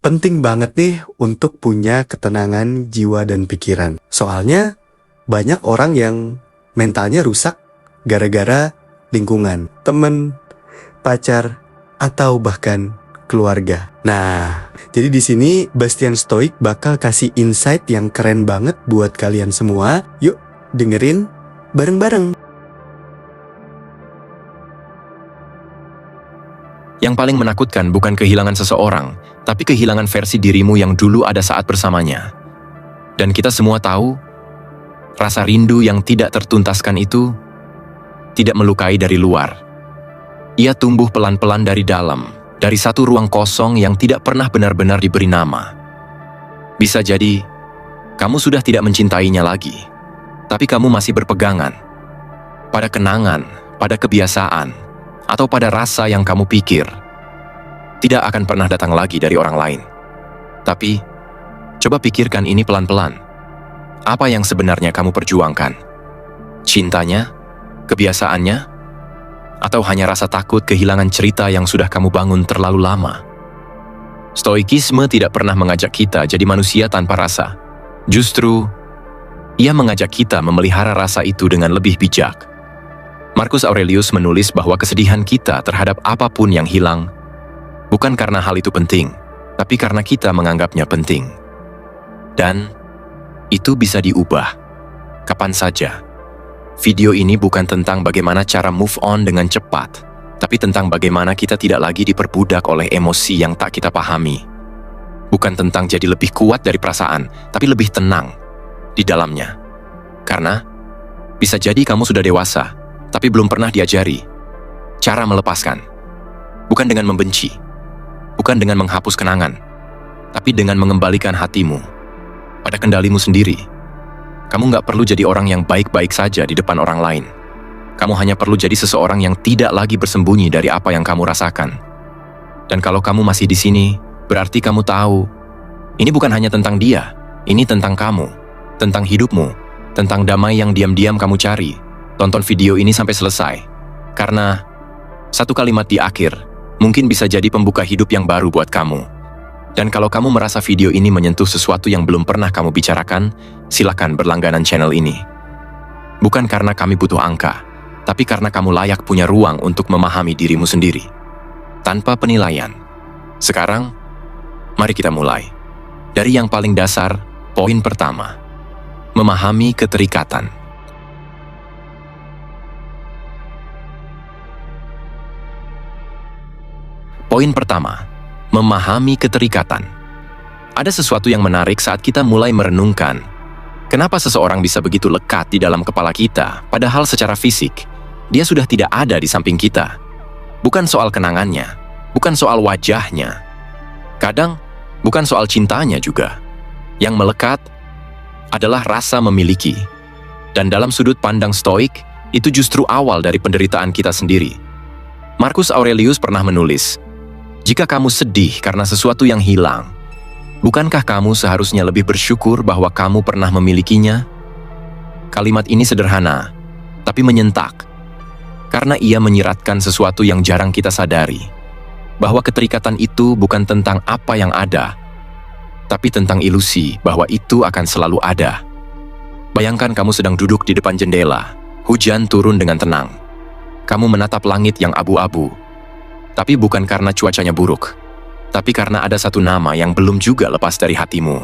Penting banget nih untuk punya ketenangan jiwa dan pikiran. Soalnya banyak orang yang mentalnya rusak gara-gara lingkungan, temen, pacar, atau bahkan keluarga. Nah, jadi di sini Bastian Stoic bakal kasih insight yang keren banget buat kalian semua. Yuk, dengerin bareng-bareng. Yang paling menakutkan bukan kehilangan seseorang, tapi kehilangan versi dirimu yang dulu ada saat bersamanya. Dan kita semua tahu, rasa rindu yang tidak tertuntaskan itu tidak melukai dari luar. Ia tumbuh pelan-pelan dari dalam, dari satu ruang kosong yang tidak pernah benar-benar diberi nama. Bisa jadi, kamu sudah tidak mencintainya lagi, tapi kamu masih berpegangan pada kenangan, pada kebiasaan, atau pada rasa yang kamu pikir tidak akan pernah datang lagi dari orang lain. Tapi, coba pikirkan ini pelan-pelan. Apa yang sebenarnya kamu perjuangkan? Cintanya? Kebiasaannya? Atau hanya rasa takut kehilangan cerita yang sudah kamu bangun terlalu lama? Stoikisme tidak pernah mengajak kita jadi manusia tanpa rasa. Justru, ia mengajak kita memelihara rasa itu dengan lebih bijak. Marcus Aurelius menulis bahwa kesedihan kita terhadap apapun yang hilang bukan karena hal itu penting, tapi karena kita menganggapnya penting. Dan itu bisa diubah kapan saja. Video ini bukan tentang bagaimana cara move on dengan cepat, tapi tentang bagaimana kita tidak lagi diperbudak oleh emosi yang tak kita pahami. Bukan tentang jadi lebih kuat dari perasaan, tapi lebih tenang di dalamnya. Karena bisa jadi kamu sudah dewasa, tapi belum pernah diajari cara melepaskan. Bukan dengan membenci, bukan dengan menghapus kenangan, tapi dengan mengembalikan hatimu pada kendalimu sendiri. Kamu nggak perlu jadi orang yang baik-baik saja di depan orang lain. Kamu hanya perlu jadi seseorang yang tidak lagi bersembunyi dari apa yang kamu rasakan. Dan kalau kamu masih di sini, berarti kamu tahu, ini bukan hanya tentang dia, ini tentang kamu, tentang hidupmu, tentang damai yang diam-diam kamu cari. Tonton video ini sampai selesai, karena satu kalimat di akhir mungkin bisa jadi pembuka hidup yang baru buat kamu. Dan kalau kamu merasa video ini menyentuh sesuatu yang belum pernah kamu bicarakan, silakan berlangganan channel ini. Bukan karena kami butuh angka, tapi karena kamu layak punya ruang untuk memahami dirimu sendiri, tanpa penilaian. Sekarang, mari kita mulai. Dari yang paling dasar, poin pertama. Memahami keterikatan. Poin pertama, memahami keterikatan. Ada sesuatu yang menarik saat kita mulai merenungkan kenapa seseorang bisa begitu lekat di dalam kepala kita, padahal secara fisik, dia sudah tidak ada di samping kita. Bukan soal kenangannya, bukan soal wajahnya. Kadang, bukan soal cintanya juga. Yang melekat adalah rasa memiliki. Dan dalam sudut pandang Stoik, itu justru awal dari penderitaan kita sendiri. Marcus Aurelius pernah menulis, jika kamu sedih karena sesuatu yang hilang, bukankah kamu seharusnya lebih bersyukur bahwa kamu pernah memilikinya? Kalimat ini sederhana, tapi menyentak. Karena ia menyiratkan sesuatu yang jarang kita sadari, bahwa keterikatan itu bukan tentang apa yang ada, tapi tentang ilusi bahwa itu akan selalu ada. Bayangkan kamu sedang duduk di depan jendela, hujan turun dengan tenang. Kamu menatap langit yang abu-abu, tapi bukan karena cuacanya buruk, tapi karena ada satu nama yang belum juga lepas dari hatimu.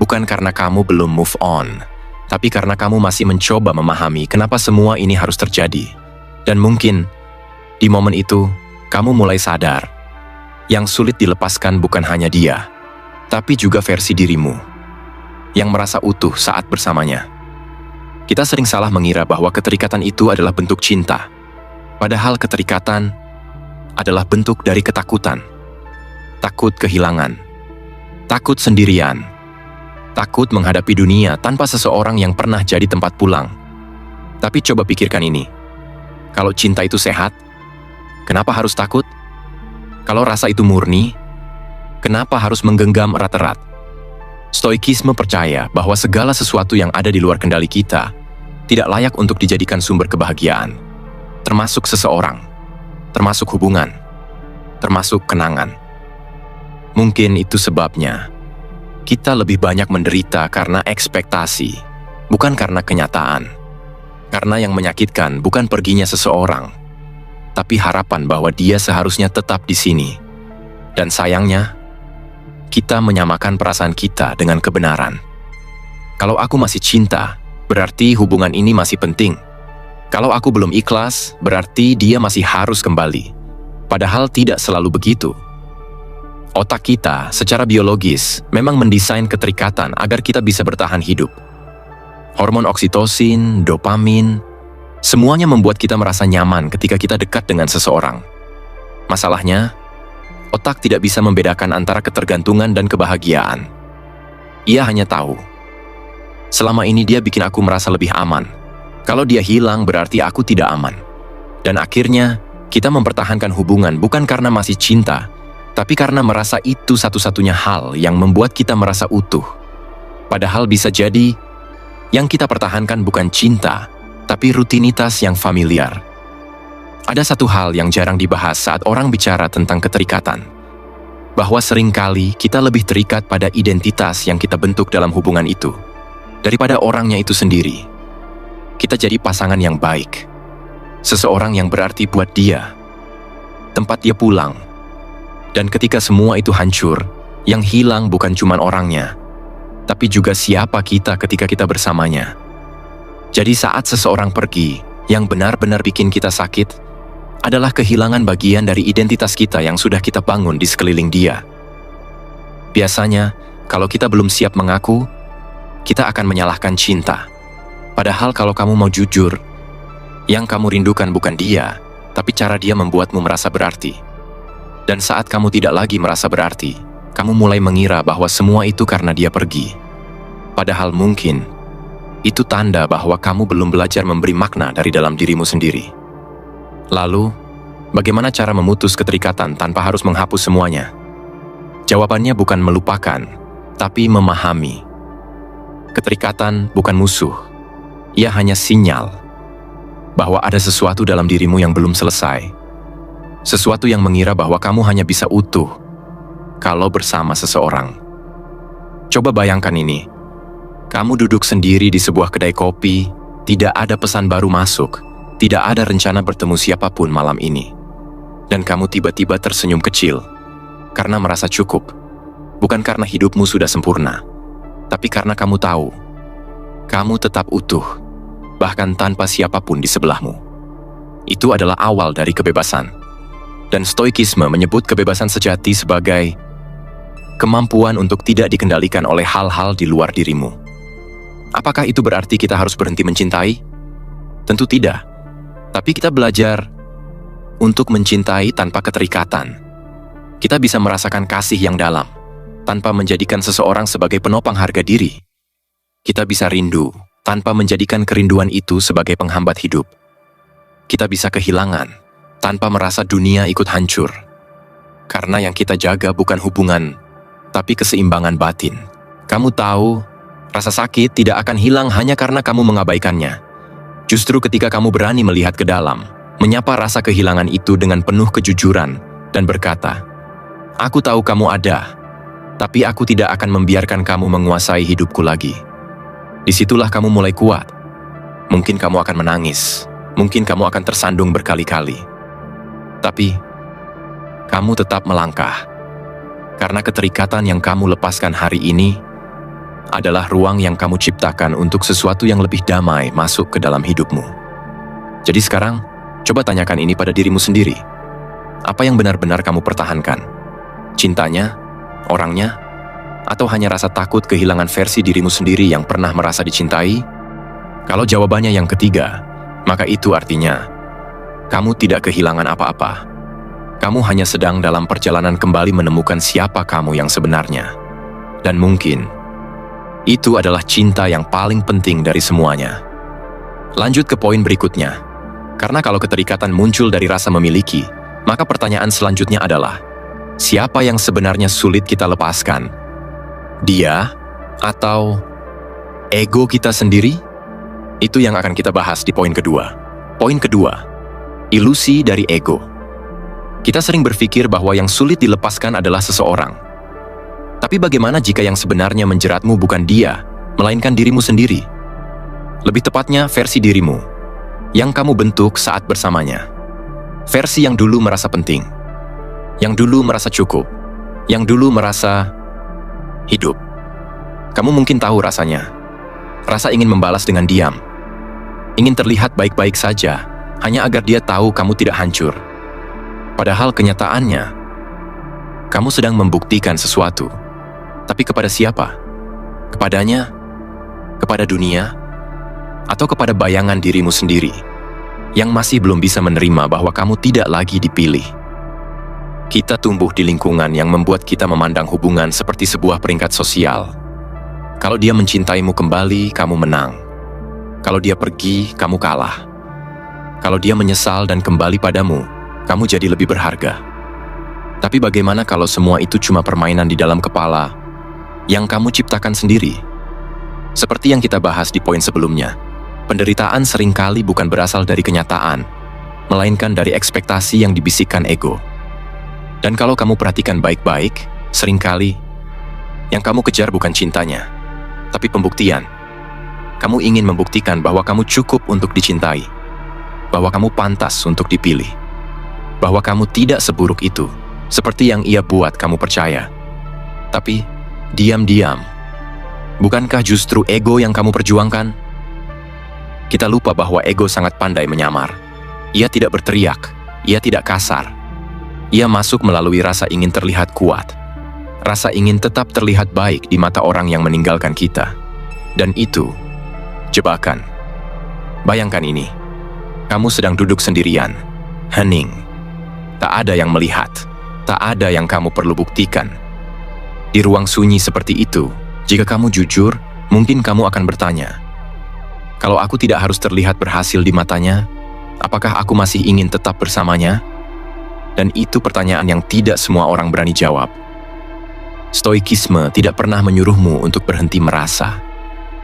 Bukan karena kamu belum move on, tapi karena kamu masih mencoba memahami kenapa semua ini harus terjadi. Dan mungkin, di momen itu, kamu mulai sadar, yang sulit dilepaskan bukan hanya dia, tapi juga versi dirimu, yang merasa utuh saat bersamanya. Kita sering salah mengira bahwa keterikatan itu adalah bentuk cinta, padahal keterikatan adalah bentuk dari ketakutan. Takut kehilangan, takut sendirian, takut menghadapi dunia tanpa seseorang yang pernah jadi tempat pulang. Tapi coba pikirkan ini. Kalau cinta itu sehat, kenapa harus takut? Kalau rasa itu murni, kenapa harus menggenggam erat-erat? Stoikisme percaya bahwa segala sesuatu yang ada di luar kendali kita tidak layak untuk dijadikan sumber kebahagiaan, termasuk seseorang, termasuk hubungan, termasuk kenangan. Mungkin itu sebabnya kita lebih banyak menderita karena ekspektasi, bukan karena kenyataan. Karena yang menyakitkan bukan perginya seseorang, tapi harapan bahwa dia seharusnya tetap di sini. Dan sayangnya, kita menyamakan perasaan kita dengan kebenaran. Kalau aku masih cinta, berarti hubungan ini masih penting. Kalau aku belum ikhlas, berarti dia masih harus kembali. Padahal tidak selalu begitu. Otak kita secara biologis memang mendesain keterikatan agar kita bisa bertahan hidup. Hormon oksitosin, dopamin, semuanya membuat kita merasa nyaman ketika kita dekat dengan seseorang. Masalahnya, otak tidak bisa membedakan antara ketergantungan dan kebahagiaan. Ia hanya tahu, selama ini dia bikin aku merasa lebih aman. Kalau dia hilang berarti aku tidak aman. Dan akhirnya, kita mempertahankan hubungan bukan karena masih cinta, tapi karena merasa itu satu-satunya hal yang membuat kita merasa utuh. Padahal bisa jadi, yang kita pertahankan bukan cinta, tapi rutinitas yang familiar. Ada satu hal yang jarang dibahas saat orang bicara tentang keterikatan. Bahwa seringkali kita lebih terikat pada identitas yang kita bentuk dalam hubungan itu, daripada orangnya itu sendiri. Kita jadi pasangan yang baik. Seseorang yang berarti buat dia. Tempat dia pulang. Dan ketika semua itu hancur, yang hilang bukan cuma orangnya, tapi juga siapa kita ketika kita bersamanya. Jadi saat seseorang pergi, yang benar-benar bikin kita sakit, adalah kehilangan bagian dari identitas kita yang sudah kita bangun di sekeliling dia. Biasanya, kalau kita belum siap mengaku, kita akan menyalahkan cinta. Padahal kalau kamu mau jujur, yang kamu rindukan bukan dia, tapi cara dia membuatmu merasa berarti. Dan saat kamu tidak lagi merasa berarti, kamu mulai mengira bahwa semua itu karena dia pergi. Padahal mungkin, itu tanda bahwa kamu belum belajar memberi makna dari dalam dirimu sendiri. Lalu, bagaimana cara memutus keterikatan tanpa harus menghapus semuanya? Jawabannya bukan melupakan, tapi memahami. Keterikatan bukan musuh, ia hanya sinyal bahwa ada sesuatu dalam dirimu yang belum selesai. Sesuatu yang mengira bahwa kamu hanya bisa utuh kalau bersama seseorang. Coba bayangkan ini. Kamu duduk sendiri di sebuah kedai kopi, tidak ada pesan baru masuk, tidak ada rencana bertemu siapapun malam ini. Dan kamu tiba-tiba tersenyum kecil, karena merasa cukup. Bukan karena hidupmu sudah sempurna, tapi karena kamu tahu, kamu tetap utuh, bahkan tanpa siapapun di sebelahmu. Itu adalah awal dari kebebasan. Dan stoikisme menyebut kebebasan sejati sebagai kemampuan untuk tidak dikendalikan oleh hal-hal di luar dirimu. Apakah itu berarti kita harus berhenti mencintai? Tentu tidak. Tapi kita belajar untuk mencintai tanpa keterikatan. Kita bisa merasakan kasih yang dalam, tanpa menjadikan seseorang sebagai penopang harga diri. Kita bisa rindu, tanpa menjadikan kerinduan itu sebagai penghambat hidup. Kita bisa kehilangan, tanpa merasa dunia ikut hancur. Karena yang kita jaga bukan hubungan, tapi keseimbangan batin. Kamu tahu, rasa sakit tidak akan hilang hanya karena kamu mengabaikannya. Justru ketika kamu berani melihat ke dalam, menyapa rasa kehilangan itu dengan penuh kejujuran, dan berkata, "Aku tahu kamu ada, tapi aku tidak akan membiarkan kamu menguasai hidupku lagi." Disitulah kamu mulai kuat. Mungkin kamu akan menangis, mungkin kamu akan tersandung berkali-kali. Tapi, kamu tetap melangkah. Karena keterikatan yang kamu lepaskan hari ini adalah ruang yang kamu ciptakan untuk sesuatu yang lebih damai masuk ke dalam hidupmu. Jadi sekarang, coba tanyakan ini pada dirimu sendiri. Apa yang benar-benar kamu pertahankan? Cintanya? Orangnya? Atau hanya rasa takut kehilangan versi dirimu sendiri yang pernah merasa dicintai? Kalau jawabannya yang ketiga, maka itu artinya kamu tidak kehilangan apa-apa. Kamu hanya sedang dalam perjalanan kembali menemukan siapa kamu yang sebenarnya. Dan mungkin, itu adalah cinta yang paling penting dari semuanya. Lanjut ke poin berikutnya. Karena kalau keterikatan muncul dari rasa memiliki, maka pertanyaan selanjutnya adalah, siapa yang sebenarnya sulit kita lepaskan? Dia atau ego kita sendiri? Itu yang akan kita bahas di poin kedua. Poin kedua, ilusi dari ego. Kita sering berpikir bahwa yang sulit dilepaskan adalah seseorang, Tapi bagaimana jika yang sebenarnya menjeratmu bukan dia, melainkan dirimu sendiri? Lebih tepatnya versi dirimu, yang kamu bentuk saat bersamanya. Versi yang dulu merasa penting, yang dulu merasa cukup, yang dulu merasa hidup. Kamu mungkin tahu rasanya. Rasa ingin membalas dengan diam. Ingin terlihat baik-baik saja, hanya agar dia tahu kamu tidak hancur. Padahal kenyataannya, kamu sedang membuktikan sesuatu. Tapi kepada siapa? Kepadanya? Kepada dunia? Atau kepada bayangan dirimu sendiri, yang masih belum bisa menerima bahwa kamu tidak lagi dipilih? Kita tumbuh di lingkungan yang membuat kita memandang hubungan seperti sebuah peringkat sosial. Kalau dia mencintaimu kembali, kamu menang. Kalau dia pergi, kamu kalah. Kalau dia menyesal dan kembali padamu, kamu jadi lebih berharga. Tapi bagaimana kalau semua itu cuma permainan di dalam kepala yang kamu ciptakan sendiri? Seperti yang kita bahas di poin sebelumnya, penderitaan seringkali bukan berasal dari kenyataan, melainkan dari ekspektasi yang dibisikkan ego. Dan kalau kamu perhatikan baik-baik, seringkali yang kamu kejar bukan cintanya, tapi pembuktian. Kamu ingin membuktikan bahwa kamu cukup untuk dicintai, bahwa kamu pantas untuk dipilih, bahwa kamu tidak seburuk itu, seperti yang ia buat kamu percaya. Tapi, diam-diam, bukankah justru ego yang kamu perjuangkan? Kita lupa bahwa ego sangat pandai menyamar. Ia tidak berteriak, ia tidak kasar. Ia masuk melalui rasa ingin terlihat kuat. Rasa ingin tetap terlihat baik di mata orang yang meninggalkan kita. Dan itu jebakan. Bayangkan ini. Kamu sedang duduk sendirian, hening. Tak ada yang melihat. Tak ada yang kamu perlu buktikan. Di ruang sunyi seperti itu, jika kamu jujur, mungkin kamu akan bertanya, kalau aku tidak harus terlihat berhasil di matanya, apakah aku masih ingin tetap bersamanya? Dan itu pertanyaan yang tidak semua orang berani jawab. Stoikisme tidak pernah menyuruhmu untuk berhenti merasa.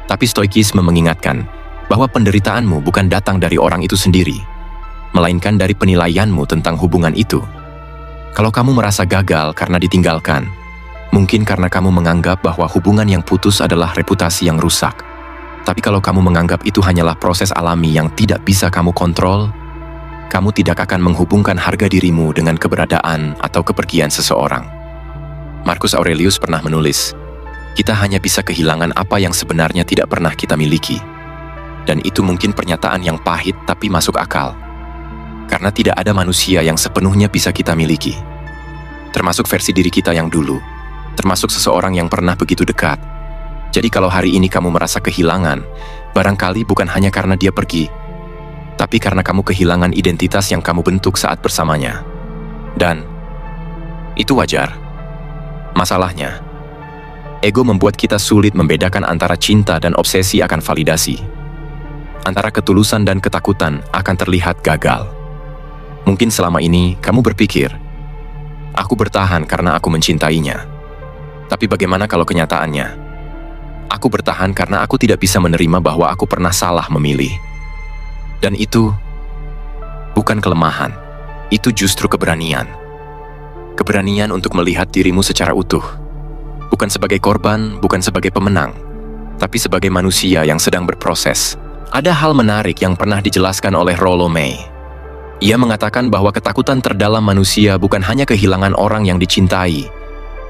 Tapi stoikisme mengingatkan bahwa penderitaanmu bukan datang dari orang itu sendiri, melainkan dari penilaianmu tentang hubungan itu. Kalau kamu merasa gagal karena ditinggalkan, mungkin karena kamu menganggap bahwa hubungan yang putus adalah reputasi yang rusak. Tapi kalau kamu menganggap itu hanyalah proses alami yang tidak bisa kamu kontrol, kamu tidak akan menghubungkan harga dirimu dengan keberadaan atau kepergian seseorang. Marcus Aurelius pernah menulis, kita hanya bisa kehilangan apa yang sebenarnya tidak pernah kita miliki. Dan itu mungkin pernyataan yang pahit tapi masuk akal. Karena tidak ada manusia yang sepenuhnya bisa kita miliki. Termasuk versi diri kita yang dulu. Termasuk seseorang yang pernah begitu dekat. Jadi kalau hari ini kamu merasa kehilangan, barangkali bukan hanya karena dia pergi, tapi karena kamu kehilangan identitas yang kamu bentuk saat bersamanya. Dan itu wajar. Masalahnya, ego membuat kita sulit membedakan antara cinta dan obsesi akan validasi. Antara ketulusan dan ketakutan akan terlihat gagal. Mungkin selama ini kamu berpikir, aku bertahan karena aku mencintainya. Tapi bagaimana kalau kenyataannya? Aku bertahan karena aku tidak bisa menerima bahwa aku pernah salah memilih. Dan itu bukan kelemahan, itu justru keberanian. Keberanian untuk melihat dirimu secara utuh. Bukan sebagai korban, bukan sebagai pemenang, tapi sebagai manusia yang sedang berproses. Ada hal menarik yang pernah dijelaskan oleh Rollo May. Ia mengatakan bahwa ketakutan terdalam manusia bukan hanya kehilangan orang yang dicintai,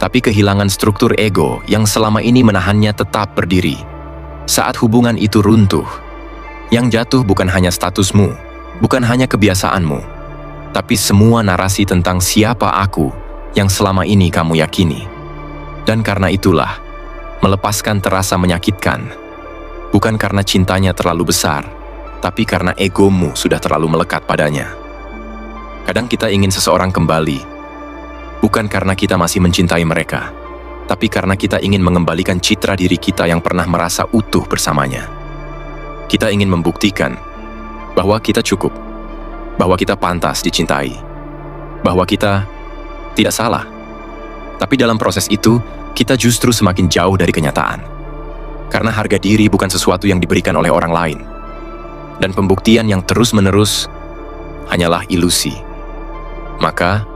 tapi kehilangan struktur ego yang selama ini menahannya tetap berdiri. Saat hubungan itu runtuh, yang jatuh bukan hanya statusmu, bukan hanya kebiasaanmu, tapi semua narasi tentang siapa aku yang selama ini kamu yakini. Dan karena itulah, melepaskan terasa menyakitkan. Bukan karena cintanya terlalu besar, tapi karena egomu sudah terlalu melekat padanya. Kadang kita ingin seseorang kembali, bukan karena kita masih mencintai mereka, tapi karena kita ingin mengembalikan citra diri kita yang pernah merasa utuh bersamanya. Kita ingin membuktikan bahwa kita cukup, bahwa kita pantas dicintai, bahwa kita tidak salah. Tapi dalam proses itu, kita justru semakin jauh dari kenyataan. Karena harga diri bukan sesuatu yang diberikan oleh orang lain. Dan pembuktian yang terus-menerus hanyalah ilusi. Maka,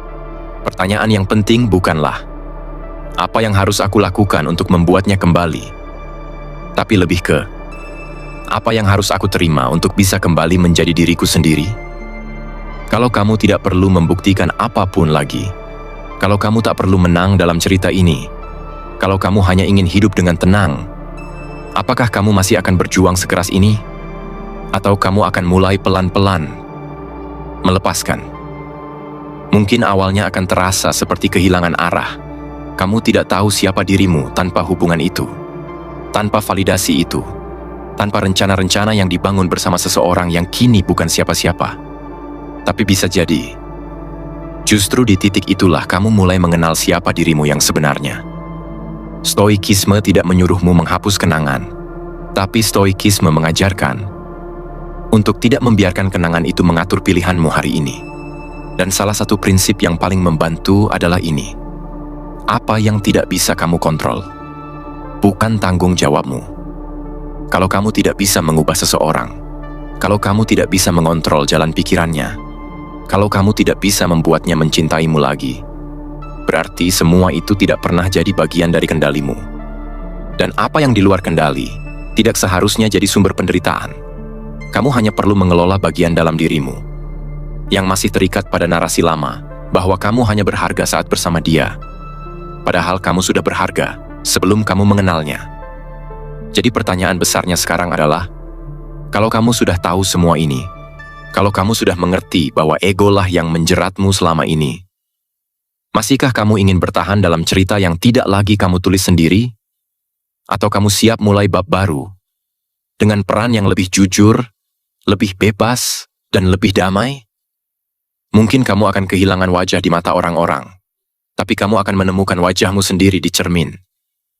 pertanyaan yang penting bukanlah, apa yang harus aku lakukan untuk membuatnya kembali. Tapi lebih ke, apa yang harus aku terima untuk bisa kembali menjadi diriku sendiri? Kalau kamu tidak perlu membuktikan apapun lagi, kalau kamu tak perlu menang dalam cerita ini, kalau kamu hanya ingin hidup dengan tenang, apakah kamu masih akan berjuang sekeras ini? Atau kamu akan mulai pelan-pelan melepaskan? Mungkin awalnya akan terasa seperti kehilangan arah. Kamu tidak tahu siapa dirimu tanpa hubungan itu, tanpa validasi itu, tanpa rencana-rencana yang dibangun bersama seseorang yang kini bukan siapa-siapa. Tapi bisa jadi, justru di titik itulah kamu mulai mengenal siapa dirimu yang sebenarnya. Stoikisme tidak menyuruhmu menghapus kenangan, tapi stoikisme mengajarkan untuk tidak membiarkan kenangan itu mengatur pilihanmu hari ini. Dan salah satu prinsip yang paling membantu adalah ini: apa yang tidak bisa kamu kontrol bukan tanggung jawabmu. Kalau kamu tidak bisa mengubah seseorang, kalau kamu tidak bisa mengontrol jalan pikirannya, kalau kamu tidak bisa membuatnya mencintaimu lagi, berarti semua itu tidak pernah jadi bagian dari kendalimu. Dan apa yang di luar kendali tidak seharusnya jadi sumber penderitaan. Kamu hanya perlu mengelola bagian dalam dirimu yang masih terikat pada narasi lama bahwa kamu hanya berharga saat bersama dia, padahal kamu sudah berharga sebelum kamu mengenalnya. Jadi pertanyaan besarnya sekarang adalah, kalau kamu sudah tahu semua ini, kalau kamu sudah mengerti bahwa ego lah yang menjeratmu selama ini, masihkah kamu ingin bertahan dalam cerita yang tidak lagi kamu tulis sendiri? Atau kamu siap mulai bab baru dengan peran yang lebih jujur, lebih bebas, dan lebih damai? Mungkin kamu akan kehilangan wajah di mata orang-orang, tapi kamu akan menemukan wajahmu sendiri di cermin.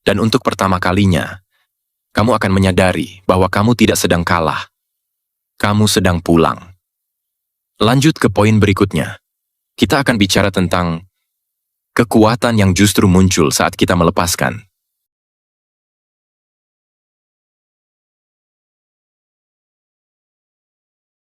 Dan untuk pertama kalinya, kamu akan menyadari bahwa kamu tidak sedang kalah. Kamu sedang pulang. Lanjut ke poin berikutnya. Kita akan bicara tentang kekuatan yang justru muncul saat kita melepaskan.